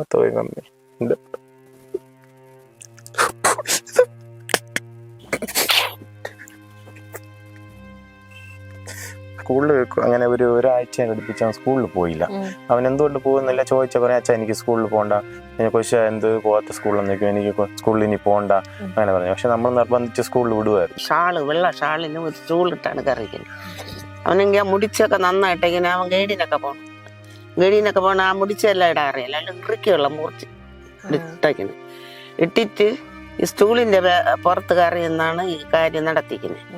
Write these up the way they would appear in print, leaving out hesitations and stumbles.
അത്രയും കമ്മി ഉണ്ട്. സ്കൂളിൽ അങ്ങനെ ഒരാഴ്ച അടുപ്പിച്ച് അവൻ സ്കൂളിൽ പോയില്ല. അവൻ എന്തുകൊണ്ട് പോകുന്നില്ല ചോദിച്ച പറയാം, അച്ഛാ എനിക്ക് സ്കൂളിൽ പോകണ്ട, കൊച്ചു എന്ത് പോകാത്ത സ്കൂളിൽ നിൽക്കും, എനിക്ക് സ്കൂളിൽ ഇനി പോകണ്ട അങ്ങനെ പറഞ്ഞു. പക്ഷെ നമ്മൾ നിർബന്ധിച്ച് സ്കൂളിൽ വിടുമായിരുന്നു. വെള്ള ഷാളിന് ഒരു ചൂളിട്ടാണ് കറിക്കുന്നത്. അവനെങ്കിൽ ആ മുടിച്ചൊക്കെ നന്നായിട്ട് ഇങ്ങനെ അവൻ ഗൈഡിനൊക്കെ പോകണം. ആ മുടിച്ചെല്ലാം ഇടാൻ അറിയില്ല, അല്ല ഇറുക്കിയുള്ള മുറിച്ച് ഇട്ടേക്കുന്നത്. ഇട്ടിട്ട് ഈ സ്റ്റൂളിന്റെ പുറത്ത് കയറി എന്നാണ് ഈ കാര്യം നടത്തിക്കുന്നത്.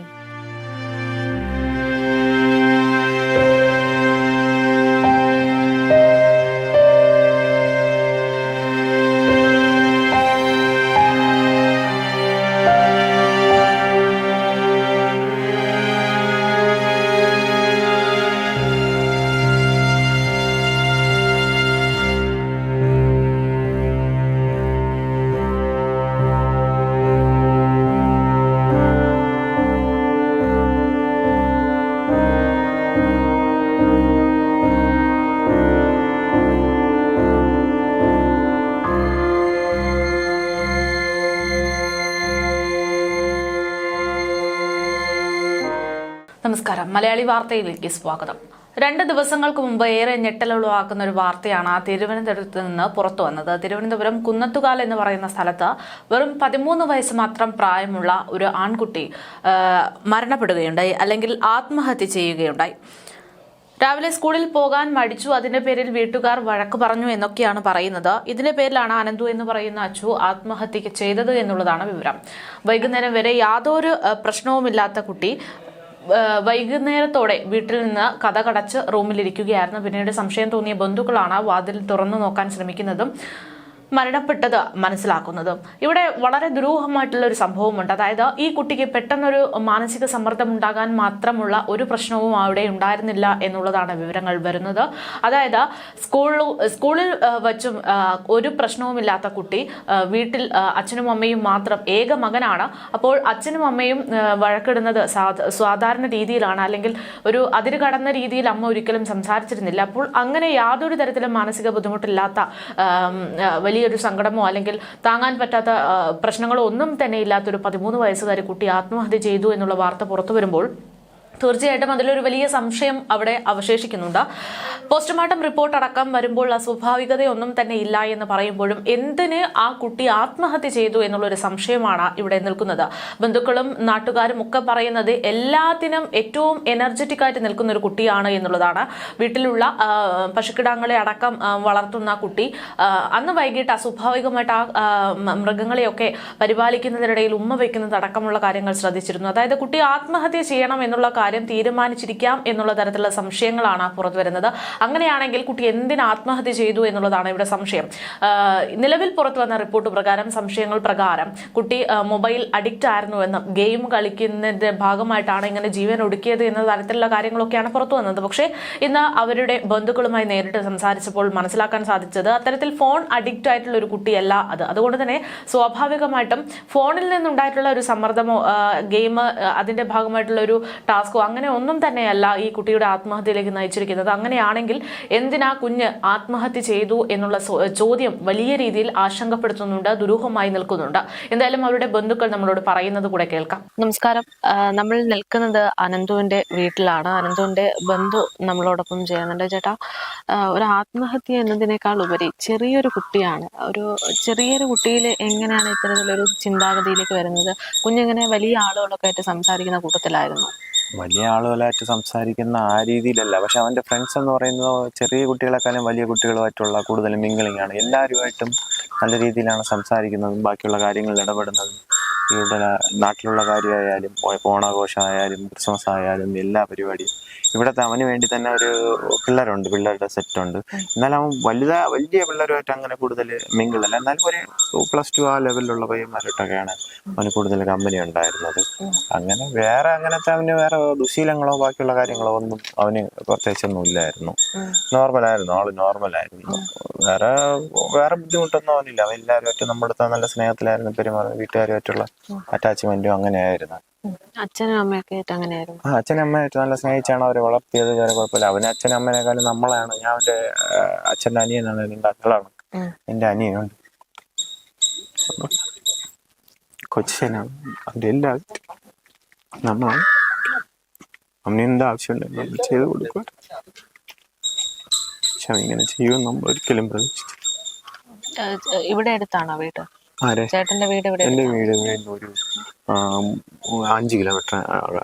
നമസ്കാരം. മലയാളി വാർത്തയിലേക്ക് സ്വാഗതം. 2 ദിവസങ്ങൾക്ക് മുമ്പ് ഏറെ ഞെട്ടലുളവാക്കുന്ന ഒരു വാർത്തയാണ് തിരുവനന്തപുരത്ത് നിന്ന് പുറത്തു വന്നത്. തിരുവനന്തപുരം കുന്നത്തുകാൽ എന്ന് പറയുന്ന സ്ഥലത്ത് വെറും 13 വയസ്സ് മാത്രം പ്രായമുള്ള ഒരു ആൺകുട്ടി മരണപ്പെടുകയുണ്ടായി, അല്ലെങ്കിൽ ആത്മഹത്യ ചെയ്യുകയുണ്ടായി. രാവിലെ സ്കൂളിൽ പോകാൻ മടിച്ചു, അതിന്റെ പേരിൽ വീട്ടുകാർ വഴക്ക് പറഞ്ഞു എന്നൊക്കെയാണ് പറയുന്നത്. ഇതിന്റെ പേരിലാണ് അനന്തു എന്ന് പറയുന്ന അച്ചു ആത്മഹത്യ ചെയ്തത് എന്നുള്ളതാണ് വിവരം. വൈകുന്നേരം വരെ യാതൊരു പ്രശ്നവുമില്ലാത്ത കുട്ടി വൈകുന്നേരത്തോടെ വീട്ടിൽ നിന്ന് കതകടച്ച് റൂമിലിരിക്കുകയായിരുന്നു. പിന്നീട് സംശയം തോന്നിയ ബന്ധുക്കളാണ് വാതിൽ തുറന്നു നോക്കാൻ ശ്രമിക്കുന്നതും മരണപ്പെട്ടത് മനസ്സിലാക്കുന്നതും. ഇവിടെ വളരെ ദുരൂഹമായിട്ടുള്ള ഒരു സംഭവമുണ്ട്. അതായത് ഈ കുട്ടിക്ക് പെട്ടെന്നൊരു മാനസിക സമ്മർദ്ദം ഉണ്ടാകാൻ മാത്രമുള്ള ഒരു പ്രശ്നവും അവിടെ ഉണ്ടായിരുന്നില്ല എന്നുള്ളതാണ് വിവരങ്ങൾ വരുന്നത്. അതായത് സ്കൂളിൽ വച്ചും ഒരു പ്രശ്നവുമില്ലാത്ത കുട്ടി വീട്ടിൽ അച്ഛനും അമ്മയും മാത്രം, ഏക മകനാണ്. അപ്പോൾ അച്ഛനും അമ്മയും വഴക്കിടുന്നത് സാധാരണ രീതിയിലാണ്, അല്ലെങ്കിൽ ഒരു അതിര് കടന്ന രീതിയിൽ അമ്മ ഒരിക്കലും സംസാരിച്ചിരുന്നില്ല. അപ്പോൾ അങ്ങനെ യാതൊരു തരത്തിലും മാനസിക ബുദ്ധിമുട്ടില്ലാത്ത വലിയൊരു സങ്കടമോ അല്ലെങ്കിൽ താങ്ങാൻ പറ്റാത്ത പ്രശ്നങ്ങളോ ഒന്നും തന്നെ ഇല്ലാത്തൊരു 13 വയസ്സുകാരി കുട്ടി ആത്മഹത്യ ചെയ്തു എന്നുള്ള വാർത്ത പുറത്തു വരുമ്പോൾ തീർച്ചയായിട്ടും അതിലൊരു വലിയ സംശയം അവിടെ അവശേഷിക്കുന്നുണ്ട്. പോസ്റ്റ്മോർട്ടം റിപ്പോർട്ട് അടക്കം വരുമ്പോൾ അസ്വാഭാവികതയൊന്നും തന്നെ ഇല്ല എന്ന് പറയുമ്പോഴും എന്തിന് ആ കുട്ടി ആത്മഹത്യ ചെയ്തു എന്നുള്ളൊരു സംശയമാണ് ഇവിടെ നിൽക്കുന്നത്. ബന്ധുക്കളും നാട്ടുകാരും ഒക്കെ പറയുന്നത് എല്ലാത്തിനും ഏറ്റവും എനർജറ്റിക് ആയിട്ട് നിൽക്കുന്ന ഒരു കുട്ടിയാണ് എന്നുള്ളതാണ്. വീട്ടിലുള്ള പശുക്കിടാങ്ങളെ അടക്കം വളർത്തുന്ന കുട്ടി അന്ന് വൈകിട്ട് അസ്വാഭാവികമായിട്ട് ആ മൃഗങ്ങളെയൊക്കെ പരിപാലിക്കുന്നതിനിടയിൽ ഉമ്മ വയ്ക്കുന്നത് അടക്കമുള്ള കാര്യങ്ങൾ ശ്രദ്ധിച്ചിരുന്നു. അതായത് കുട്ടി ആത്മഹത്യ ചെയ്യണം എന്നുള്ള കാര്യം തീരുമാനിച്ചിരിക്കാം എന്നുള്ള തരത്തിലുള്ള സംശയങ്ങളാണ് പുറത്തു വരുന്നത്. അങ്ങനെയാണെങ്കിൽ കുട്ടി എന്തിന് ആത്മഹത്യ ചെയ്തു എന്നുള്ളതാണ് ഇവിടെ സംശയം. നിലവിൽ പുറത്തു വന്ന റിപ്പോർട്ട് പ്രകാരം, സംശയങ്ങൾ പ്രകാരം കുട്ടി മൊബൈൽ അഡിക്റ്റ് ആയിരുന്നുവെന്നും ഗെയിം കളിക്കുന്നതിന്റെ ഭാഗമായിട്ടാണ് ഇങ്ങനെ ജീവൻ ഒടുക്കിയത് എന്ന തരത്തിലുള്ള കാര്യങ്ങളൊക്കെയാണ് പുറത്തു വന്നത്. പക്ഷേ ഇന്ന് അവരുടെ ബന്ധുക്കളുമായി നേരിട്ട് സംസാരിച്ചപ്പോൾ മനസ്സിലാക്കാൻ സാധിച്ചത് അത്തരത്തിൽ ഫോൺ അഡിക്റ്റ് ആയിട്ടുള്ള ഒരു കുട്ടിയല്ല അത്. അതുകൊണ്ട് തന്നെ സ്വാഭാവികമായിട്ടും ഫോണിൽ നിന്നുണ്ടായിട്ടുള്ള ഒരു സമ്മർദ്ദമോ ഗെയിം അതിന്റെ ഭാഗമായിട്ടുള്ള ഒരു ടാസ്കോ അങ്ങനെ ഒന്നും തന്നെയല്ല ഈ കുട്ടിയുടെ ആത്മഹത്യയിലേക്ക് നയിച്ചിരിക്കുന്നത്. അങ്ങനെയാണെങ്കിൽ എന്തിനാ കുഞ്ഞ് ആത്മഹത്യ ചെയ്തു എന്നുള്ള ചോദ്യം വലിയ രീതിയിൽ ആശങ്കപ്പെടുത്തുന്നുണ്ട്, ദുരൂഹമായി നിൽക്കുന്നുണ്ട്. എന്തായാലും അവരുടെ ബന്ധുക്കൾ നമ്മളോട് പറയുന്നത് കൂടെ കേൾക്കാം. നമസ്കാരം. നമ്മൾ നിൽക്കുന്നത് അനന്തുവിന്റെ വീട്ടിലാണ്. അനന്തുവിന്റെ ബന്ധു നമ്മളോടൊപ്പം ചെയ്യുന്നുണ്ട്. ചേട്ടാ, ഒരു ആത്മഹത്യ എന്നതിനേക്കാൾ ഉപരി ചെറിയൊരു കുട്ടിയാണ്, ഒരു ചെറിയൊരു കുട്ടിയിൽ എങ്ങനെയാണ് ഇത്തരത്തിലൊരു ചിന്താഗതിയിലേക്ക് വരുന്നത്? കുഞ്ഞെങ്ങനെ വലിയ ആളുകളൊക്കെ ആയിട്ട് സംസാരിക്കുന്ന കൂട്ടത്തിലായിരുന്നു? വലിയ ആളുകളായിട്ട് സംസാരിക്കുന്ന ആ രീതിയിലല്ല, പക്ഷെ അവൻ്റെ ഫ്രണ്ട്സ് എന്ന് പറയുന്നത് ചെറിയ കുട്ടികളെക്കാളും വലിയ കുട്ടികളുമായിട്ടുള്ള കൂടുതൽ മിംഗിളിംഗ് ആണ്. എല്ലാവരുമായിട്ടും നല്ല രീതിയിലാണ് സംസാരിക്കുന്നതും ബാക്കിയുള്ള കാര്യങ്ങളിൽ ഇടപെടുന്നതും. ഇവിടെ നാട്ടിലുള്ള കാര്യമായാലും ഓണാഘോഷമായാലും ക്രിസ്മസ് ആയാലും എല്ലാ പരിപാടിയും ഇവിടുത്തെ അവന് വേണ്ടി തന്നെ ഒരു പിള്ളേരുടെ സെറ്റുണ്ട്. എന്നാലും അവൻ വലിയ പിള്ളേരുമായിട്ട് അങ്ങനെ കൂടുതൽ മിങ്കിളല്ല. എന്നാലും ഒരു +2 ആ ലെവലിലുള്ള പയ്യന്മാരായിട്ടൊക്കെയാണ് അവന് കൂടുതൽ കമ്പനി ഉണ്ടായിരുന്നത്. അങ്ങനെ അങ്ങനത്തെ അവന് വേറെ ദുശീലങ്ങളോ ബാക്കിയുള്ള കാര്യങ്ങളോ ഒന്നും അവന് പ്രത്യേകിച്ചൊന്നും ഇല്ലായിരുന്നു. ആള് നോർമലായിരുന്നു. വേറെ ബുദ്ധിമുട്ടൊന്നും അവനില്ല. അവൻ എല്ലാവരുമായിട്ടും നമ്മുടെ അടുത്ത് നല്ല സ്നേഹത്തിലായിരുന്നു പെരുമാറുന്നത്. വീട്ടുകാരുമായിട്ടുള്ള അറ്റാച്ച്മെന്റും അങ്ങനെയായിരുന്നു. അച്ഛനും അമ്മയൊക്കെ ആയിട്ട് അങ്ങനെയായിരുന്നു. അച്ഛനും അമ്മയായിട്ട് നല്ല സ്നേഹിച്ചാണ് അവരെ വളർത്തിയത്. വേറെ കുഴപ്പമില്ല. അവന് അച്ഛനും അമ്മേനേക്കാളും നമ്മളാണ്. ഞാൻ അവന്റെ അച്ഛൻ്റെ അനിയനാണ്, 2 അക്കളാണ്. എൻ്റെ അനിയനുണ്ട്, കൊച്ചനാണ്. അവൻ്റെ എല്ലാ നമ്മൾ അവന് എന്ത് ആവശ്യമുണ്ടെങ്കിൽ നമ്മൾ ചെയ്ത് കൊടുക്കുക. പക്ഷെ അവനിങ്ങനെ ചെയ്യുമെന്ന് നമ്മൾ ഒരിക്കലും പ്രതീക്ഷിച്ചു. ഇവിടെ അടുത്താണോ വീട്? ആരെ? ചേട്ടന്റെ വീട് ഇവിടെ? എൻ്റെ വീട് ഒരു 5 കിലോമീറ്റർ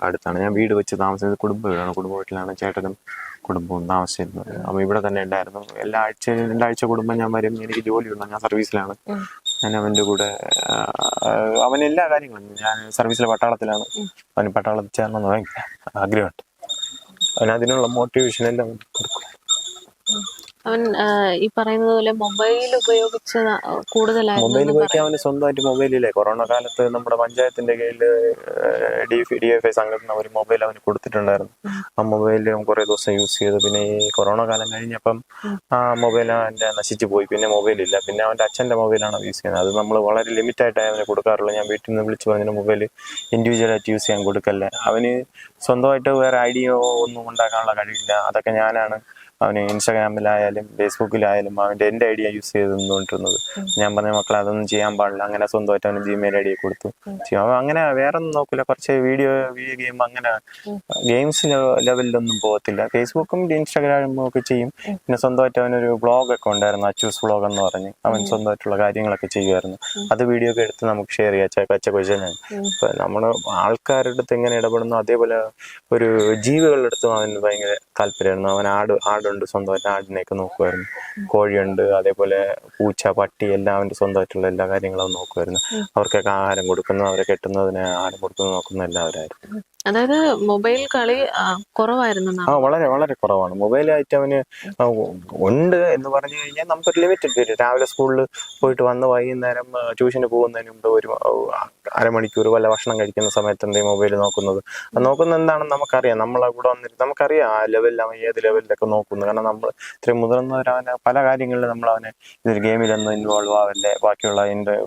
അടുത്താണ്. ഞാൻ വീട് വെച്ച് താമസിച്ചത് കുടുംബ വീടാണ്. കുടുംബ വീട്ടിലാണ് ചേട്ടനും കുടുംബവും താമസിച്ചിരുന്നത്. അപ്പോൾ ഇവിടെ തന്നെ ഉണ്ടായിരുന്നു. എല്ലാ ആഴ്ചയും 2 ആഴ്ച കുടുംബം ഞാൻ വരും. എനിക്ക് ജോലിയുണ്ട്, ഞാൻ സർവീസിലാണ്. ഞാൻ അവൻ്റെ കൂടെ അവൻ എല്ലാ കാര്യങ്ങളും, ഞാൻ സർവീസിലെ പട്ടാളത്തിലാണ്. അവന് പട്ടാളത്തിൽ ചേരണമെന്ന് ഭയങ്കര ആഗ്രഹമുണ്ട്. അവനതിനുള്ള മോട്ടിവേഷൻ എല്ലാം കൊടുക്കും. അവൻ ഈ പറയുന്നത് പോലെ മൊബൈൽ ഉപയോഗിച്ച് കൂടുതലായിരുന്നു. മൊബൈൽ ഉപയോഗിക്കാൻ അവന് സ്വന്തമായിട്ട് മൊബൈലില്ലേ. കൊറോണ കാലത്ത് നമ്മുടെ പഞ്ചായത്തിന്റെ കീഴിൽ DFI സംഘടന ഒരു മൊബൈൽ അവന് കൊടുത്തിട്ടുണ്ടായിരുന്നു. ആ മൊബൈൽ കുറെ ദിവസം യൂസ് ചെയ്തു. പിന്നെ ഈ കൊറോണ കാലം കഴിഞ്ഞപ്പം ആ മൊബൈൽ അവൻ്റെ നശിച്ചു പോയി. പിന്നെ മൊബൈലില്ല. പിന്നെ അവൻ്റെ അച്ഛൻ്റെ മൊബൈലാണ് യൂസ് ചെയ്യുന്നത്. അത് നമ്മൾ വളരെ ലിമിറ്റായിട്ടേ അവന് കൊടുക്കാറുള്ളൂ. ഞാൻ വീട്ടിൽ നിന്ന് വിളിച്ച് പറഞ്ഞ മൊബൈൽ ഇൻഡിവിജ്വലായിട്ട് യൂസ് ചെയ്യാൻ കൊടുക്കല്ലേ. അവന് സ്വന്തമായിട്ട് വേറെ ഐഡിയോ ഒന്നും ഉണ്ടാക്കാനുള്ള കഴിവില്ല. അതൊക്കെ ഞാനാണ് അവന് ഇൻസ്റ്റാഗ്രാമിലായാലും ഫേസ്ബുക്കിലായാലും എൻ്റെ ഐഡിയ യൂസ് ചെയ്തുകൊണ്ടിരുന്നത്. ഞാൻ പറഞ്ഞ മക്കളെ അതൊന്നും ചെയ്യാൻ പാടില്ല. അങ്ങനെ സ്വന്തമായിട്ട് അവന് Gmail ID കൊടുത്തു. അവൻ അങ്ങനെ വേറെ ഒന്നും നോക്കില്ല. കുറച്ച് വീഡിയോ ഗെയിം, അങ്ങനെ ഗെയിംസ് ലെവലിലൊന്നും പോകത്തില്ല. ഫേസ്ബുക്കും ഇൻസ്റ്റാഗ്രാമും ഒക്കെ ചെയ്യും. പിന്നെ സ്വന്തമായിട്ട് അവനൊരു ബ്ലോഗൊക്കെ ഉണ്ടായിരുന്നു, അച്ചൂസ് വ്ളോഗ് എന്ന് പറഞ്ഞ്. അവൻ സ്വന്തമായിട്ടുള്ള കാര്യങ്ങളൊക്കെ ചെയ്യുമായിരുന്നു. അത് വീഡിയോ ഒക്കെ എടുത്ത് നമുക്ക് ഷെയർ ചെയ്യാം. കൊച്ചനാണ്. ഇപ്പം നമ്മൾ ആൾക്കാരുടെ അടുത്ത് എങ്ങനെ ഇടപെടുന്നു അതേപോലെ ഒരു ജീവികളുടെ അടുത്തും അവന് ഭയങ്കര താല്പര്യമായിരുന്നു. അവൻ ആടുണ്ട്, സ്വന്തമായിട്ട് ആടിനെയൊക്കെ നോക്കുമായിരുന്നു. കോഴിയുണ്ട്, അതേപോലെ പൂച്ച, പട്ടി എല്ലാം അവൻ്റെ സ്വന്തമായിട്ടുള്ള എല്ലാ കാര്യങ്ങളും നോക്കുമായിരുന്നു. അവർക്കൊക്കെ ആഹാരം കൊടുക്കുന്നു, അവരെ കെട്ടുന്നതിന് ആഹാരം കൊടുക്കുന്നു, നോക്കുന്ന എല്ലാവരായിരുന്നു. അതായത് മൊബൈൽ കളി കുറവായിരുന്നു. വളരെ വളരെ കുറവാണ്. മൊബൈലായിട്ട് അവന് ഉണ്ട് എന്ന് പറഞ്ഞു കഴിഞ്ഞാൽ നമുക്കൊരു ലിമിറ്റഡ് പീരീഡ്. രാവിലെ സ്കൂളിൽ പോയിട്ട് വന്ന് വൈകുന്നേരം ട്യൂഷന് പോകുന്നതിന് മുമ്പ് ഒരു അരമണിക്കൂർ വല്ല ഭക്ഷണം കഴിക്കുന്ന സമയത്ത് എന്തെങ്കിലും മൊബൈൽ നോക്കുന്നത്. നോക്കുന്നത് എന്താണെന്ന് നമുക്കറിയാം. നമ്മളെ കൂടെ വന്നിട്ട് നമുക്കറിയാം ആ ലെവലിൽ അവൻ ഏത് ലെവലിലൊക്കെ നോക്കുന്നു. കാരണം നമ്മൾ ഇത്രയും മുതിർന്നവരവനെ പല കാര്യങ്ങളിലും നമ്മളവനെ ഇതൊരു ഗെയിമിലൊന്നും ഇൻവോൾവ് ആവല്ലേ, ബാക്കിയുള്ള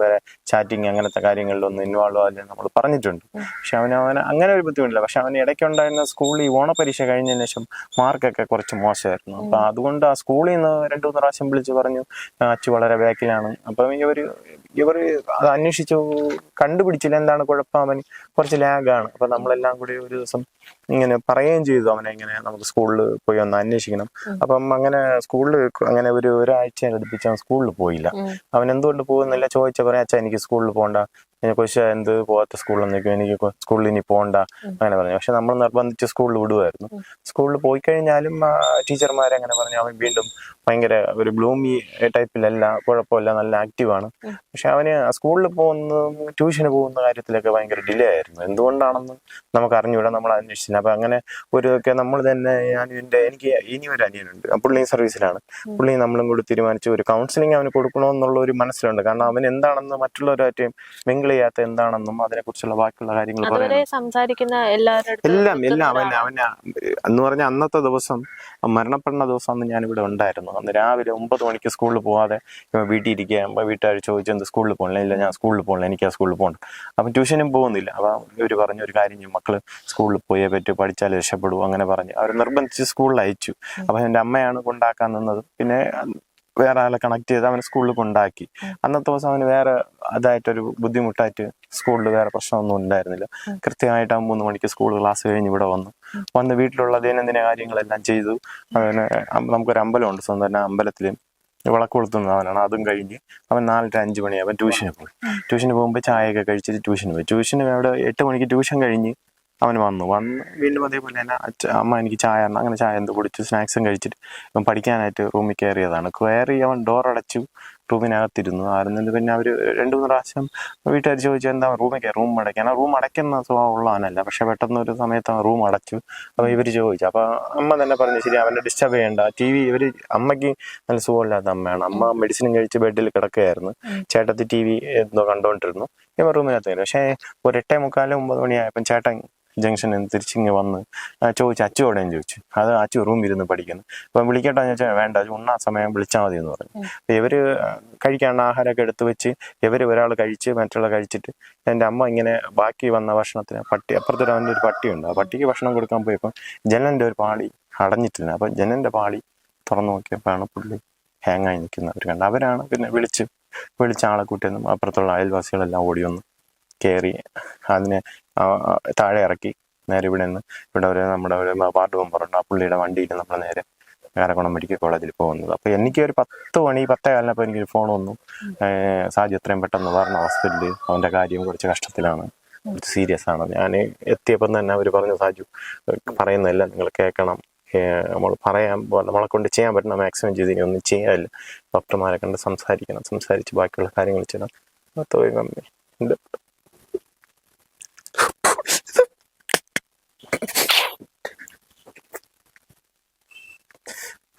വേറെ ചാറ്റിങ് അങ്ങനത്തെ കാര്യങ്ങളിലൊന്നും ഇൻവോൾവ് ആവില്ലേ നമ്മൾ പറഞ്ഞിട്ടുണ്ട്. പക്ഷെ അവന് അങ്ങനെ ഒരു ബുദ്ധിമുട്ടില്ല. പക്ഷെ അവന് ഇടയ്ക്കുണ്ടായിരുന്ന സ്കൂളിൽ ഈ ഓണപരീക്ഷ കഴിഞ്ഞതിന് ശേഷം മാർക്കൊക്കെ കുറച്ച് മോശമായിരുന്നു. അപ്പം അതുകൊണ്ട് ആ സ്കൂളിൽ നിന്ന് 2-3 പ്രാവശ്യം വിളിച്ച് പറഞ്ഞു അച്ചു വളരെ ബാക്കിലാണ്. അപ്പം ഇവർ അത് അന്വേഷിച്ചു കണ്ടുപിടിച്ചില്ല എന്താണ് കുഴപ്പം. അവൻ കുറച്ച് ലാഗാണ്. അപ്പം നമ്മളെല്ലാം കൂടി ഒരു ദിവസം ഇങ്ങനെ പറയുകയും ചെയ്തു അവനെ ഇങ്ങനെ നമുക്ക് സ്കൂളിൽ പോയി ഒന്ന് അന്വേഷിക്കണം. അപ്പം അങ്ങനെ സ്കൂളിൽ അങ്ങനെ ഒരാഴ്ച അടുപ്പിച്ച് അവൻ സ്കൂളിൽ പോയില്ല. അവൻ എന്തുകൊണ്ട് പോകുന്നില്ല ചോദിച്ചാൽ പറയാം അച്ഛാ എനിക്ക് സ്കൂളിൽ പോകണ്ട, കൊച്ചു എന്ത് പോകാത്ത സ്കൂളിൽ നിൽക്കും, എനിക്ക് സ്കൂളിൽ ഇനി പോകണ്ട അങ്ങനെ പറഞ്ഞു. പക്ഷെ നമ്മൾ നിർബന്ധിച്ച് സ്കൂളിൽ വിടുമായിരുന്നു. സ്കൂളിൽ പോയി കഴിഞ്ഞാലും ടീച്ചർമാരങ്ങനെ പറഞ്ഞു അവൻ വീണ്ടും ഭയങ്കര ഒരു ഗ്ലൂമി ടൈപ്പിലല്ല, കുഴപ്പമില്ല, നല്ല ആക്റ്റീവാണ്. പക്ഷെ അവന് സ്കൂളിൽ ട്യൂഷന് പോകുന്ന കാര്യത്തിലൊക്കെ ഭയങ്കര ഡിലേ ആയിരുന്നു. എന്തുകൊണ്ടാണെന്ന് നമുക്ക് അറിഞ്ഞുകൂടാ. നമ്മൾ അന്വേഷിച്ചില്ല. അപ്പം അങ്ങനെ ഒക്കെ നമ്മൾ തന്നെ എനിക്ക് ഇനി ഒരു അനിയനുണ്ട്, പുള്ളി സർവീസിലാണ്. പുള്ളി നമ്മളും കൂടി തീരുമാനിച്ചു ഒരു കൗൺസിലിംഗ് അവന് കൊടുക്കണമെന്നുള്ള ഒരു മനസ്സിലുണ്ട്. കാരണം അവൻ എന്താണെന്ന് മറ്റുള്ളവരായിട്ടും മിങ്കിൾ ചെയ്യാത്ത എന്താണെന്നും അതിനെക്കുറിച്ചുള്ള ബാക്കിയുള്ള കാര്യങ്ങൾ സംസാരിക്കുന്ന എല്ലാം അവൻ എന്ന് പറഞ്ഞാൽ അന്നത്തെ ദിവസം മരണപ്പെടുന്ന ദിവസം അന്ന് ഞാനിവിടെ ഉണ്ടായിരുന്നു. അന്ന് രാവിലെ 9 മണിക്ക് സ്കൂളിൽ പോകാതെ വീട്ടിൽ ഇരിക്കുക. വീട്ടുകാർ ചോദിച്ചു എന്ത് സ്കൂളിൽ പോകണില്ല. ഇല്ല ഞാൻ സ്കൂളിൽ പോകണില്ല, എനിക്ക് ആ സ്കൂളിൽ പോകണം. അപ്പം ട്യൂഷനും പോകുന്നില്ല. അപ്പം ഇവർ പറഞ്ഞു ഒരു കാര്യം മക്കള് സ്കൂളിൽ പോയേ പറ്റൂ, പഠിച്ചാൽ രക്ഷപ്പെടും അങ്ങനെ പറഞ്ഞു അവർ നിർബന്ധിച്ച് സ്കൂളിൽ അയച്ചു. അപ്പം എൻ്റെ അമ്മയാണ് കൊണ്ടാക്കാൻ നിന്നത്. പിന്നെ വേറെ ആളെ കണക്ട് ചെയ്ത് അവന് സ്കൂളിൽ കൊണ്ടാക്കി. അന്നത്തെ ദിവസം അവന് വേറെ അതായിട്ടൊരു ബുദ്ധിമുട്ടായിട്ട് സ്കൂളിൽ വേറെ പ്രശ്നമൊന്നും ഉണ്ടായിരുന്നില്ല. കൃത്യമായിട്ട് 3 മണിക്ക് സ്കൂൾ ക്ലാസ് കഴിഞ്ഞ് ഇവിടെ വന്ന് വീട്ടിലുള്ള ദൈനംദിന കാര്യങ്ങളെല്ലാം ചെയ്തു. അവന് നമുക്കൊരു അമ്പലമുണ്ട് സ്വന്തം, അമ്പലത്തിൽ വിളക്ക് കൊളുത്തുന്നത് അവനാണ്. അതും കഴിഞ്ഞ് അവൻ 4-5 മണി അവൻ ട്യൂഷന് പോയി. ട്യൂഷന് പോകുമ്പോൾ ചായയൊക്കെ കഴിച്ചിട്ട് ട്യൂഷന് പോയി. ട്യൂഷന് അവിടെ 8 മണിക്ക് ട്യൂഷൻ കഴിഞ്ഞ് അവൻ വന്ന് വീണ്ടും അതേപോലെ തന്നെ അമ്മ എനിക്ക് ചായ അങ്ങനെ ചായ എന്ത് കുടിച്ചു, സ്നാക്സും കഴിച്ചിട്ട് ഇവൻ പഠിക്കാനായിട്ട് റൂമിൽ കയറിയതാണ്. കയറി അവൻ ഡോറടച്ചു റൂമിനകത്തിരുന്നു. ആയിരുന്നില്ല. പിന്നെ അവർ 2-3 പ്രാവശ്യം വീട്ടുകാർ ചോദിച്ചാൽ എന്താ റൂം അടയ്ക്കാൻ. റൂം അടയ്ക്കുന്ന സ്വഭാവം ഉള്ളവനല്ല. പക്ഷെ പെട്ടെന്ന് ഒരു സമയത്ത് അവൻ റൂം അടച്ചു. അപ്പോൾ ഇവർ ചോദിച്ചു. അപ്പോൾ അമ്മ തന്നെ പറഞ്ഞു ശരി അവനെ ഡിസ്റ്റർബ് ചെയ്യണ്ട. TV അമ്മയ്ക്ക് നല്ല സുഖമില്ലാത്ത അമ്മയാണ്. അമ്മ മെഡിസിനും കഴിച്ച് ബെഡിൽ കിടക്കുകയായിരുന്നു. ചേട്ടത്തി TV എന്തോ കണ്ടുകൊണ്ടിരുന്നു. ഇവ റൂമിനകത്ത് കയറി. പക്ഷേ ഒരു 8:45-9 മണിയായപ്പം ചേട്ടൻ ജംഗ്ഷനിൽ തിരിച്ചിങ്ങ് വന്ന് ചോദിച്ചു അച്ചുവോടെയും ചോദിച്ചു. അത് അച്ചു റൂമിൽ ഇരുന്ന് പഠിക്കുന്നു. അപ്പം വിളിക്കട്ടെ എന്ന് ചോദിച്ചാൽ വേണ്ട, ഉണ്ണാ സമയം വിളിച്ചാൽ മതി എന്ന് പറഞ്ഞു. ഇവര് കഴിക്കാനുള്ള ആഹാരമൊക്കെ എടുത്ത് വെച്ച് ഒരാൾ കഴിച്ച് മറ്റുള്ള കഴിച്ചിട്ട് എൻ്റെ അമ്മ ഇങ്ങനെ ബാക്കി വന്ന ഭക്ഷണത്തിന് അപ്പുറത്തൊരു അവൻ്റെ ഒരു പട്ടിയുണ്ട്. ആ പട്ടിക്ക് ഭക്ഷണം കൊടുക്കാൻ പോയപ്പോൾ ജനലിൻ്റെ ഒരു പാളി അടഞ്ഞിട്ടില്ല. അപ്പം ജനലിൻ്റെ പാളി തുറന്നു നോക്കിയപ്പോഴാണ് പുള്ളി ഹാങ്ങായി നിൽക്കുന്നവർ കണ്ട് അവരാണ് പിന്നെ വിളിച്ച ആളെ കൂട്ടിയൊന്നും അപ്പുറത്തുള്ള അയൽവാസികളെല്ലാം ഓടി വന്ന് കയറി അതിനെ താഴെ ഇറക്കി നേരെ ഇവിടെ നമ്മുടെ ഒരു വാർഡ് മെമ്പറുണ്ട്, ആ പുള്ളിയുടെ വണ്ടിയിൽ നമ്മൾ നേരെ കാരക്കുളം മെഡിക്കൽ കോളേജിൽ പോകുന്നത്. അപ്പോൾ എനിക്ക് ഒരു 10 എനിക്കൊരു ഫോൺ വന്നു, സാജു എത്രയും പെട്ടെന്ന് പറഞ്ഞ ഹോസ്പിറ്റലിൽ അവൻ്റെ കാര്യം കുറച്ച് കഷ്ടത്തിലാണ്, സീരിയസ് ആണ്. ഞാൻ എത്തിയപ്പം തന്നെ അവർ പറഞ്ഞു, സാജു പറയുന്നതല്ല നിങ്ങൾ കേൾക്കണം, നമ്മൾ നമ്മളെ കൊണ്ട് ചെയ്യാൻ പറ്റുന്ന മാക്സിമം ചെയ്ത് ഇനി ഒന്നും ചെയ്യാനില്ല, ഡോക്ടർമാരെ കണ്ട് സംസാരിച്ച് ബാക്കിയുള്ള കാര്യങ്ങൾ ചെയ്യണം.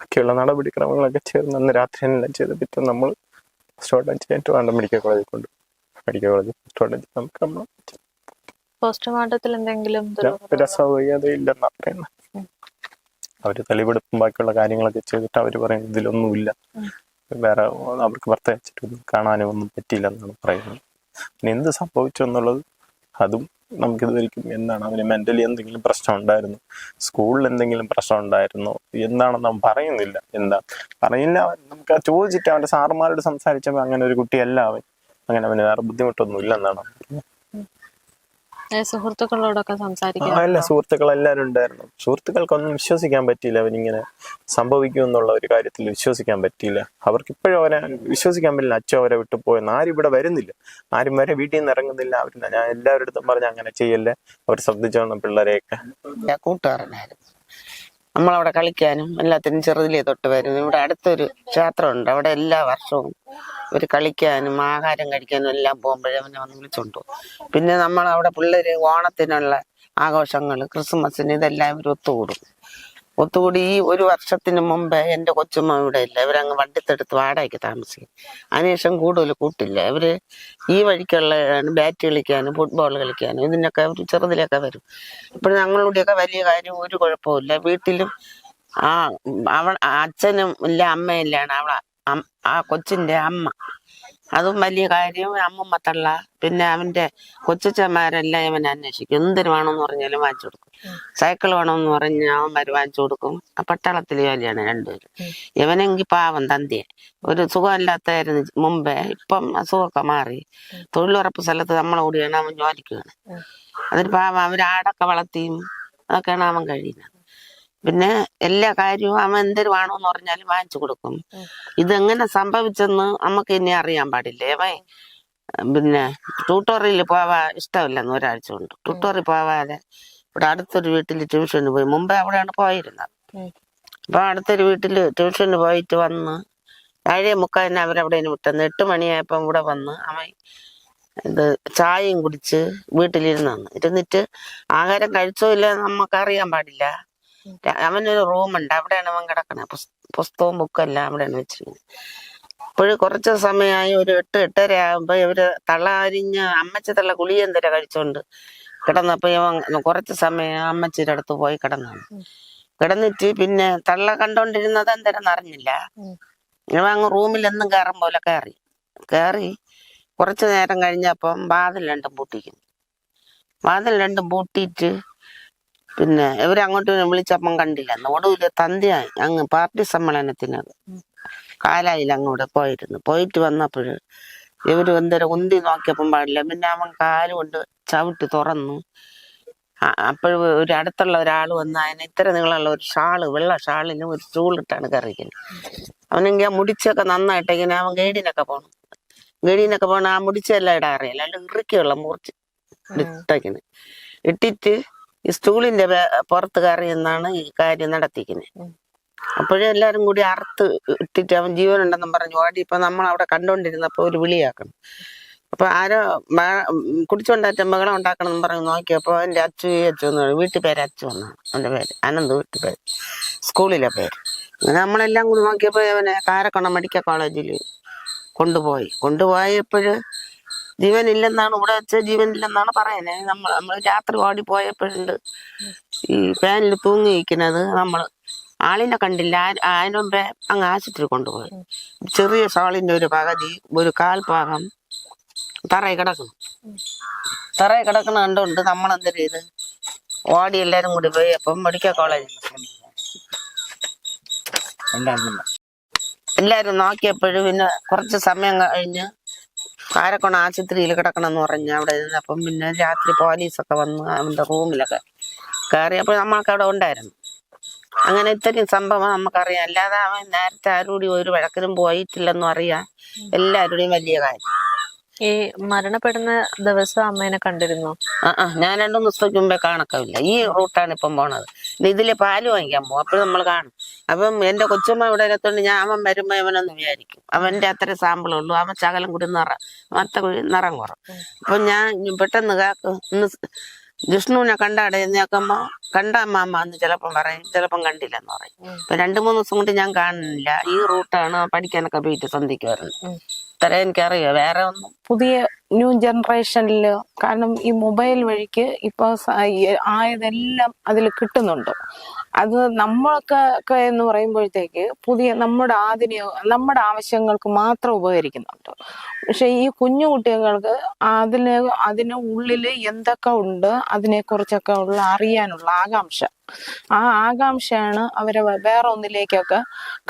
ബാക്കിയുള്ള നടപടിക്രമങ്ങളൊക്കെ ചേർന്ന് അന്ന് രാത്രി എല്ലാം ചെയ്ത് പിറ്റേ നമ്മൾ പോസ്റ്റ്മോർട്ടം വേണ്ട മെഡിക്കൽ കോളേജിൽ നമുക്ക് നമ്മൾ പോസ്റ്റ്മോർട്ടത്തിൽ എന്തെങ്കിലും രസൗകര്യതയില്ലെന്നാ പറയുന്നത്. അവര് തെളിവെടുപ്പും ബാക്കിയുള്ള കാര്യങ്ങളൊക്കെ ചെയ്തിട്ട് അവര് പറയുന്നത് ഇതിലൊന്നുമില്ല, വേറെ അവർക്ക് പ്രത്യേകിച്ചിട്ടൊന്നും കാണാനും ഒന്നും പറ്റിയില്ലെന്നാണ് പറയുന്നത്. പിന്നെ എന്ത് സംഭവിച്ചു എന്നുള്ളത് അതും നമുക്കിതുവരെയും എന്താണ്, അവന് മെന്റലി എന്തെങ്കിലും പ്രശ്നം ഉണ്ടായിരുന്നു, സ്കൂളിൽ എന്തെങ്കിലും പ്രശ്നം ഉണ്ടായിരുന്നു എന്താണെന്ന് അവൻ പറയുന്നില്ല. എന്താ പറയില്ല, നമുക്ക് ചോദിച്ചിട്ട് അവന്റെ സാറുമാരോട് സംസാരിച്ചപ്പോൾ അങ്ങനെ ഒരു കുട്ടിയല്ല അവൻ, അങ്ങനെ അവന് വേറെ ബുദ്ധിമുട്ടൊന്നും ഇല്ലെന്നാണ്. സുഹൃത്തുക്കളോടൊക്കെ സംസാരിക്കാം. അല്ല, സുഹൃത്തുക്കളെല്ലാവരും ഉണ്ടായിരുന്നു. സുഹൃത്തുക്കൾക്കൊന്നും വിശ്വസിക്കാൻ പറ്റിയില്ല, അവനിങ്ങനെ സംഭവിക്കും എന്നുള്ള ഒരു കാര്യത്തിൽ വിശ്വസിക്കാൻ പറ്റിയില്ല. അവർക്ക് ഇപ്പോഴും അവനെ വിശ്വസിക്കാൻ പറ്റില്ല. അച്ഛൻ അവരെ വിട്ടു പോയെന്ന്. ആരും ഇവിടെ വരുന്നില്ല, ആരും വരെ വീട്ടിൽ നിന്ന് ഇറങ്ങുന്നില്ല. ഞാൻ എല്ലാവരുടെ അടുത്തും പറഞ്ഞ് അങ്ങനെ ചെയ്യല്ലേ, അവർ ശ്രദ്ധിച്ചോണം പിള്ളേരെയൊക്കെ. കൂട്ടുകാരനായിരുന്നു, നമ്മളവിടെ കളിക്കാനും എല്ലാത്തിനും ചെറുതിലേ തൊട്ട് വരും. ഇവിടെ അടുത്തൊരു ക്ഷേത്രമുണ്ട്, അവിടെ എല്ലാ വർഷവും ഇവർ കളിക്കാനും ആഹാരം കഴിക്കാനും എല്ലാം പോകുമ്പോഴേ അവനെ വന്ന് വിളിച്ചോണ്ടു. പിന്നെ നമ്മളവിടെ പിള്ളേര് ഓണത്തിനുള്ള ആഘോഷങ്ങൾ, ക്രിസ്മസിന് ഇതെല്ലാം ഇവർ ഒത്തുകൂടി ഈ ഒരു വർഷത്തിന് മുമ്പേ എൻ്റെ കൊച്ചുമ്മ ഇവിടെ ഇല്ല, ഇവരങ്ങ് വണ്ടിത്തെടുത്ത് വാടകയ്ക്ക് താമസിക്കും. അതിനുശേഷം കൂടുതൽ കൂട്ടില്ല. ഇവര് ഈ വഴിക്കുള്ള ബാറ്റ് കളിക്കാനും ഫുട്ബോൾ കളിക്കാനും ഇതിനൊക്കെ അവർ ചെറുതിലൊക്കെ വരും. ഇപ്പോഴും ഞങ്ങളുടെയൊക്കെ വലിയ കാര്യം ഒരു കുഴപ്പമില്ല. വീട്ടിലും അച്ഛനും ഇല്ല അമ്മയില്ലാണ് ആ കൊച്ചിന്റെ അമ്മ, അതും വലിയ കാര്യം. അമ്മമ്മ തള്ള, പിന്നെ അവന്റെ കൊച്ചച്ചന്മാരെല്ലാം ഇവൻ അന്വേഷിക്കും. എന്തിനു വേണമെന്ന് പറഞ്ഞാലും വാങ്ങിച്ചു കൊടുക്കും. സൈക്കിൾ വേണമെന്ന് പറഞ്ഞാൽ അവന്മാര് വാങ്ങിച്ചു കൊടുക്കും. ആ പട്ടാളത്തിലെ ജോലിയാണ് രണ്ടുപേരും. ഇവനെങ്കിൽ പാവം തന്തിയെ ഒരു സുഖമില്ലാത്തായിരുന്നു മുമ്പേ, ഇപ്പം അസുഖമൊക്കെ മാറി തൊഴിലുറപ്പ് സ്ഥലത്ത് നമ്മളെ കൂടിയാണ് അവൻ ജോലിക്കുകയാണ്. അതിന് പാവം അവരാടൊക്കെ വളർത്തിയും അതൊക്കെയാണ് അവൻ കഴിയുന്നത്. പിന്നെ എല്ലാ കാര്യവും അവൻ എന്തൊരു വേണമെന്ന് പറഞ്ഞാലും വാങ്ങിച്ചു കൊടുക്കും. ഇതെങ്ങനെ സംഭവിച്ചെന്ന് നമുക്ക് ഇനി അറിയാൻ പാടില്ല. അവൻ പിന്നെ ട്യൂട്ടോറിയൽ പോവാൻ ഇഷ്ടമില്ലെന്ന് ഒരാഴ്ച കൊണ്ട് ട്യൂട്ടോറിയൽ പോവാതെ ഇവിടെ അടുത്തൊരു വീട്ടിൽ ട്യൂഷന് പോയി. മുമ്പേ അവിടെയാണ് പോയിരുന്നത്. അപ്പൊ അടുത്തൊരു വീട്ടിൽ ട്യൂഷന് പോയിട്ട് വന്ന് 7:45 അവരവിടെ വിട്ടെന്ന് 8 മണിയായപ്പം ഇവിടെ വന്ന് അവൻ ഇത് ചായയും കുടിച്ച് ഇരുന്നിട്ട് ആഹാരം കഴിച്ചോ ഇല്ല നമുക്കറിയാൻ പാടില്ല. അവനൊരു റൂമുണ്ട്, അവിടെയാണ് അവൻ കിടക്കണേ. പുസ്തകവും ബുക്കും എല്ലാം അവിടെയാണ് വെച്ചിരിക്കുന്നത്. ഇപ്പോഴും കുറച്ച് സമയമായി, ഒരു 8-8:30 ആകുമ്പോ ഇവര് തള്ളാരിഞ്ഞ് അമ്മച്ചി തള്ള ഗുളികന്തര കഴിച്ചോണ്ട് കിടന്നപ്പോ ഇവൻ കുറച്ച് സമയം അമ്മച്ചിയുടെ അടുത്ത് പോയി കിടന്നിട്ട് പിന്നെ തള്ള കണ്ടോണ്ടിരുന്നത് എന്തരെന്ന് അറിഞ്ഞില്ല. ഇവ അങ്ങ് റൂമിൽ എന്നും കയറും പോലെ കയറി കുറച്ചു നേരം കഴിഞ്ഞപ്പം വാതിൽ രണ്ടും പൂട്ടിയിട്ട് പിന്നെ ഇവരങ്ങോട്ട് വിളിച്ചപ്പം കണ്ടില്ല. ഒടുവില് തന്തിയായി അങ്ങ് പാർട്ടി സമ്മേളനത്തിന് കാലായിൽ അങ്ങോട്ട് പോയിട്ട് വന്നപ്പോഴ് ഇവര് എന്തേരം ഉന്തി നോക്കിയപ്പം പാടില്ല. പിന്നെ അവൻ കാലുകൊണ്ട് ചവിട്ടി തുറന്നു. അപ്പോഴും ഒരു അടുത്തുള്ള ഒരാൾ വന്ന് അതിന് ഇത്ര നീളമുള്ള ഒരു വെള്ള ഷാളിന് ഒരു സ്റ്റൂളിട്ടാണ് കയറിക്കുന്നത്. അവനെങ്കിൽ ആ മുടിച്ചൊക്കെ നന്നായിട്ട് ഇങ്ങനെ അവൻ ഗൈഡിനൊക്കെ പോകണം. ആ മുടിച്ചെല്ലാം ഇടാൻ അറിയില്ല, അല്ല ഇറുക്കിയുള്ള മുറിച്ച് ഇട്ടിട്ട് ഈ സ്റ്റൂളിന്റെ പുറത്ത് കയറി എന്നാണ് ഈ കാര്യം നടത്തിക്കുന്നത്. അപ്പോഴേ എല്ലാരും കൂടി അറുത്ത് ഇട്ടിട്ട് അവൻ ജീവനുണ്ടെന്നും പറഞ്ഞു ഓടി. ഇപ്പൊ നമ്മൾ അവിടെ കണ്ടോണ്ടിരുന്നപ്പോ ഒരു വിളിയാക്കണം. അപ്പൊ ആരോ കുടിച്ചോണ്ടാറ്റ ബഹളം ഉണ്ടാക്കണം എന്ന് പറഞ്ഞു നോക്കിയപ്പോ എന്റെ അച്ചു എന്ന് പറയും. വീട്ടുപേര് അച്ചു എന്നാണ് അവന്റെ പേര്, അനന്ത് വീട്ടുപേര്, സ്കൂളിലെ പേര്. അങ്ങനെ നമ്മളെല്ലാം കൂടി നോക്കിയപ്പോ അവനെ കാരക്കുളം മെഡിക്കൽ കോളേജിൽ കൊണ്ടുപോയപ്പോഴ് ജീവനില്ലെന്നാണ്, ഇവിടെ വെച്ച ജീവനില്ലെന്നാണ് പറയുന്നത്. നമ്മൾ രാത്രി ഓടിപ്പോയപ്പോഴുണ്ട് ഈ ഫാനിൽ തൂങ്ങിയിരിക്കുന്നത്. ആളിനെ കണ്ടില്ല. അതിന് മുമ്പേ അങ്ങ് ആശുപത്രി കൊണ്ടുപോയി. ചെറിയ ഷാളിന്റെ ഒരു പകുതി, ഒരു കാൽഭാഗം തറയിൽ കിടക്കണം കണ്ടുകൊണ്ട് നമ്മൾ എന്തൊരു ചെയ്ത് ഓടി എല്ലാരും കൂടി പോയി. അപ്പം മെഡിക്കൽ കോളേജിൽ എല്ലാരും നോക്കിയപ്പോഴും പിന്നെ കുറച്ച് സമയം കഴിഞ്ഞ് കാരക്കോണ ആശുപത്രിയിൽ കിടക്കണമെന്ന് പറഞ്ഞ് അവിടെ ഇരുന്നപ്പം പിന്നെ രാത്രി പോലീസൊക്കെ വന്ന് അവന്റെ റൂമിലൊക്കെ കയറിയപ്പോൾ നമ്മൾക്ക് അവിടെ ഉണ്ടായിരുന്നു. അങ്ങനെ ഇത്രയും സംഭവം നമുക്കറിയാം. അല്ലാതെ അവൻ നേരത്തെ ആരോടും ഒരു വഴക്കിനും പോയിട്ടില്ലെന്നും അറിയാം. എല്ലാവരുടെയും വലിയ കാര്യം. ഈ മരണപ്പെടുന്ന ദിവസം അമ്മേനെ കണ്ടിരുന്നു? ഞാൻ 2 ദിവസത്തേക്ക് മുമ്പേ കാണക്കമില്ല. ഈ റൂട്ടാണ് ഇപ്പം പോണത്. ഇതിലെ പാല് വാങ്ങിക്കാൻ പോകും. അപ്പോഴും നമ്മൾ കാണും. അപ്പം എന്റെ കൊച്ചമ്മ ഇവിടെ എത്തുകൊണ്ട് അവൻ വരുമ്പോ അവനൊന്ന് വിചാരിക്കും അവന്റെ അത്ര സാമ്പിളുള്ളൂ. അവൻ ശകലം കൂടി നിറം കുറവ്. അപ്പൊ ഞാൻ പെട്ടെന്ന് ഇന്ന് ജിഷ്ണുവിനെ കണ്ടാടെ നോക്കുമ്പോ കണ്ട അമ്മാമ്മ എന്ന് ചിലപ്പം പറയും, ചിലപ്പം കണ്ടില്ലെന്ന് പറയും. ഇപ്പൊ 2-3 ദിവസം കൊണ്ട് ഞാൻ കാണുന്നില്ല. ഈ റൂട്ടാണ് പഠിക്കാനൊക്കെ പോയിട്ട് സന്ധിക്ക് വരുന്നത്. ഇത്ര എനിക്കറിയാം. വേറെ ഒന്നും പുതിയ ന്യൂ ജനറേഷനിൽ കാരണം ഈ മൊബൈൽ വഴിക്ക് ഇപ്പൊ ആയതെല്ലാം അതിൽ കിട്ടുന്നുണ്ട്. അത് നമ്മളൊക്കെ എന്ന് പറയുമ്പോഴത്തേക്ക് പുതിയ നമ്മുടെ ആവശ്യങ്ങൾക്ക് മാത്രം ഉപകരിക്കുന്നുണ്ട്. പക്ഷെ ഈ കുഞ്ഞു കുട്ടികൾക്ക് അതിന് ഉള്ളില് എന്തൊക്കെ ഉണ്ട് അതിനെക്കുറിച്ചൊക്കെ ഉള്ള അറിയാനുള്ള ആ ആകാംക്ഷയാണ് അവരെ വേറെ ഒന്നിലേക്കൊക്കെ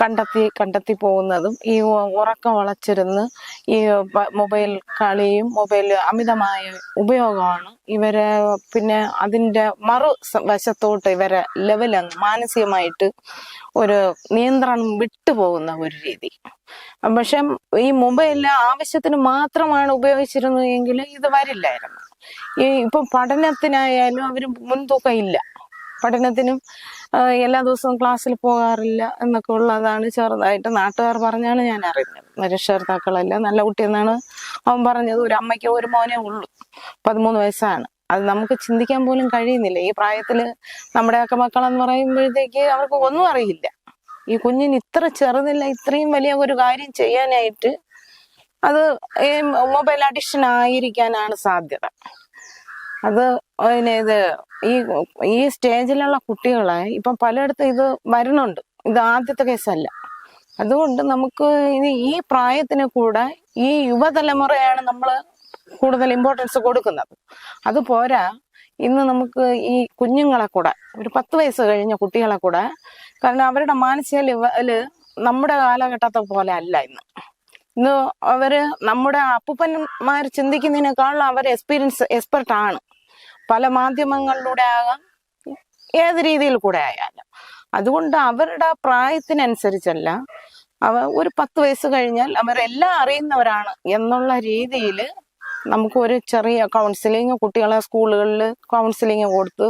കണ്ടെത്തി പോകുന്നതും. ഈ ഉറക്കം വളച്ചിരുന്ന് ഈ മൊബൈൽ കളിയും മൊബൈൽ അമിതമായ ഉപയോഗമാണ് ഇവരെ പിന്നെ അതിൻ്റെ വശത്തോട്ട് ഇവരെ ലെവലങ്ങ് മാനസികമായിട്ട് ഒരു നിയന്ത്രണം വിട്ടുപോകുന്ന ഒരു രീതി. പക്ഷെ ഈ മൊബൈലിൽ ആവശ്യത്തിന് മാത്രമാണ് ഉപയോഗിച്ചിരുന്നതെങ്കിൽ ഇത് വരില്ലായിരുന്നു. ഇപ്പം പഠനത്തിനായാലും അവർ മുൻതൂക്കം ഇല്ല. പഠനത്തിനും എല്ലാ ദിവസവും ക്ലാസ്സിൽ പോകാറില്ല എന്നൊക്കെ ഉള്ളതാണ് ചെറുതായിട്ട് നാട്ടുകാർ പറഞ്ഞാണ് ഞാൻ അറിയുന്നത്. രക്ഷകർത്താക്കളല്ല നല്ല കുട്ടിയെന്നാണ് അവൻ പറഞ്ഞത്. ഒരു അമ്മയ്ക്ക് ഒരു മോനേ ഉള്ളൂ, 13 വയസ്സാണ്. അത് നമുക്ക് ചിന്തിക്കാൻ പോലും കഴിയുന്നില്ല. ഈ പ്രായത്തില് നമ്മുടെയൊക്കെ മക്കളെന്ന് പറയുമ്പോഴത്തേക്ക് അവർക്ക് ഒന്നും അറിയില്ല. ഈ കുഞ്ഞിന് ഇത്ര ചെറുതില്ല ഇത്രയും വലിയ ഒരു കാര്യം ചെയ്യാനായിട്ട് അത് മൊബൈൽ അഡിക്ഷൻ ആയിരിക്കാനാണ് സാധ്യത. അത് ഈ സ്റ്റേജിലുള്ള കുട്ടികളെ ഇപ്പം പലയിടത്തും ഇത് വരുന്നുണ്ട്. ഇത് ആദ്യത്തെ കേസല്ല. അതുകൊണ്ട് നമുക്ക് ഈ പ്രായത്തിന് കൂടെ ഈ യുവതലമുറയാണ് നമ്മൾ കൂടുതൽ ഇമ്പോർട്ടൻസ് കൊടുക്കുന്നത്. അത് പോരാ, ഇന്ന് നമുക്ക് ഈ കുഞ്ഞുങ്ങളെ കൂടെ ഒരു 10 വയസ്സ് കഴിഞ്ഞ കുട്ടികളെ കൂടെ, കാരണം അവരുടെ മാനസിക ലെവല് നമ്മുടെ കാലഘട്ടത്തെ പോലെ അല്ല ഇന്ന് അവര് നമ്മുടെ അപ്പൂപ്പന്മാർ ചിന്തിക്കുന്നതിനേക്കാളും അവർ എക്സ്പെർട്ടാണ്. പല മാധ്യമങ്ങളിലൂടെ ആകാം, ഏത് രീതിയിൽ കൂടെ ആയാലും. അതുകൊണ്ട് അവരുടെ പ്രായത്തിനനുസരിച്ചല്ല, ഒരു 10 വയസ്സ് കഴിഞ്ഞാൽ അവരെല്ലാം അറിയുന്നവരാണ് എന്നുള്ള രീതിയിൽ നമുക്ക് ഒരു ചെറിയ കൗൺസിലിങ്, കുട്ടികളെ സ്കൂളുകളിൽ കൗൺസിലിങ് കൊടുത്ത്